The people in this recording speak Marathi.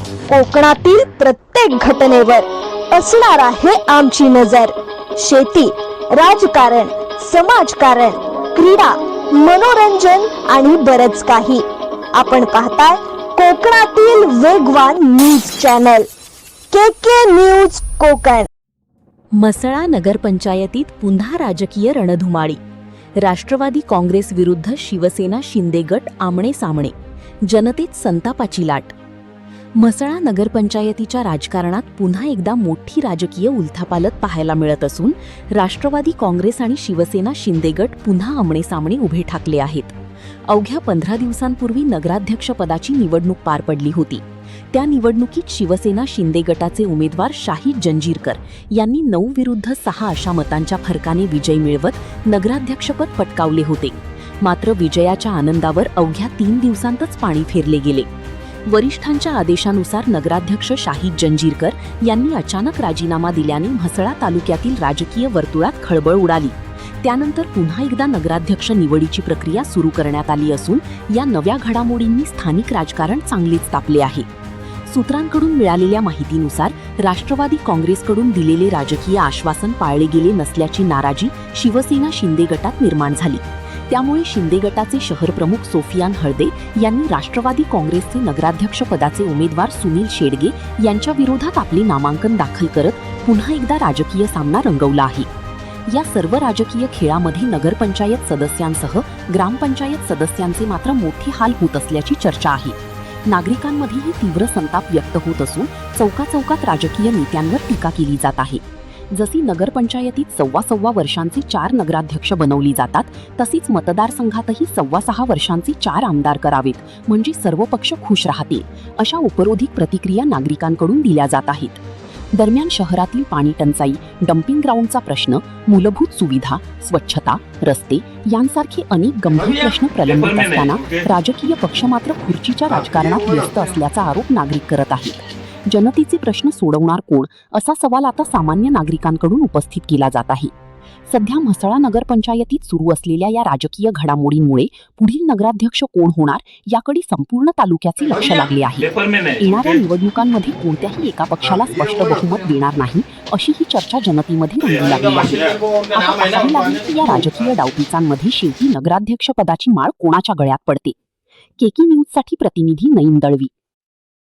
कोकणातील प्रत्येक घटनेवर असणार आहे आमची नजर। शेती, राजकारण, समाजकारण, क्रीडा, मनोरंजन आणि बरंच काही। आपण पाहताय कोकणातील वेगवान news channel K news Konkan. Mhasala नगरपंचायतीत पुन्हा राजकीय रणधुमाळी। राष्ट्रवादी काँग्रेस विरुद्ध शिवसेना शिंदे गट आमणे सामणे। जनतेत संतापाची लाट। म्हसळा नगरपंचायतीच्या राजकारणात पुन्हा एकदा मोठी राजकीय उलथापालथ पाहायला मिळत असून राष्ट्रवादी काँग्रेस आणि शिवसेना शिंदे गट पुन्हा आमणे सामणे उभे ठाकले आहेत। अवघ्या 15 दिवसांपूर्वी नगराध्यक्षपदाची निवडणूक पार पडली होती। त्या निवडणुकीत शिवसेना शिंदे गटाचे उमेदवार शाहीद जंजीरकर यांनी 9 विरुद्ध 6 अशा मतांच्या फरकाने विजय मिळवत नगराध्यक्षपद पटकावले होते। मात्र विजयाच्या आनंदावर अवघ्या 3 दिवसांतच पाणी फेरले गेले। वरिष्ठांच्या आदेशानुसार नगराध्यक्ष शाहीद जंजीरकर यांनी अचानक राजीनामा दिल्याने म्हसळा तालुक्यातील राजकीय वर्तुळात खळबळ उडाली। त्यानंतर पुन्हा एकदा नगराध्यक्ष निवडीची प्रक्रिया सुरू करण्यात आली असून या नव्या घडामोडींनी स्थानिक राजकारण चांगलेच तापले आहे। सूत्रांकडून मिळालेल्या माहितीनुसार राष्ट्रवादी काँग्रेसकडून दिलेले राजकीय आश्वासन पाळले गेले नसल्याची नाराजी शिवसेना शिंदे गटात निर्माण झाली। त्यामुळे शिंदे गटाचे शहर प्रमुख सोफियान हळदे यांनी राष्ट्रवादी काँग्रेसचे नगराध्यक्षपदाचे उमेदवार सुनील शेडगे यांच्या विरोधात आपले नामांकन दाखल करत पुन्हा एकदा राजकीय सामना रंगवला आहे। या सर्व राजकीय खेळामध्ये नगरपंचायत सदस्यांसह ग्रामपंचायत सदस्यांचे मात्र मोठे हाल होत असल्याची चर्चा आहे। नागरिकांमध्येही तीव्र संताप व्यक्त होत असून चौकाचौकात राजकीय नेत्यांवर टीका केली जात आहे। जशी नगरपंचायतीत 6.25 वर्षांचे 4 नगराध्यक्ष बनवली जातात तशीच मतदारसंघातही 6.25 वर्षांचे 4 आमदार करावेत, म्हणजे सर्व पक्ष खुश राहतील, अशा उपरोधिक प्रतिक्रिया नागरिकांकडून दिल्या जात आहेत। दरम्यान शहरातील पाणी टंचाई, डम्पिंग ग्राउंडचा प्रश्न, मूलभूत सुविधा, स्वच्छता, रस्ते यांसारखे अनेक गंभीर प्रश्न प्रलंबित असताना राजकीय पक्ष मात्र खुर्चीच्या राजकारणात व्यस्त असल्याचा आरोप नागरिक करत आहेत। जनतेचे प्रश्न सोडवणार कोण, असा सवाल आता सामान्य नागरिकांकडून उपस्थित केला जात आहे। सध्या म्हसळा नगरपंचायतीत सुरू असलेल्या या राजकीय घडामोडींमुळे पुढील नगराध्यक्ष कोण होणार याकडे संपूर्ण तालुक्याचे लक्ष लागले आहे। येणाऱ्या निवडणुकांमध्ये कोणत्याही एका पक्षाला स्पष्ट बहुमत देणार नाही, अशी ही चर्चा जनतेमध्ये रंगू लागली आहे। आता पाहावे लागेल की या राजकीय डावपेचांमध्ये शेवटी नगराध्यक्षपदाची माळ कोणाच्या गळ्यात पडते। केकी न्यूजसाठी प्रतिनिधी नईम दळवी।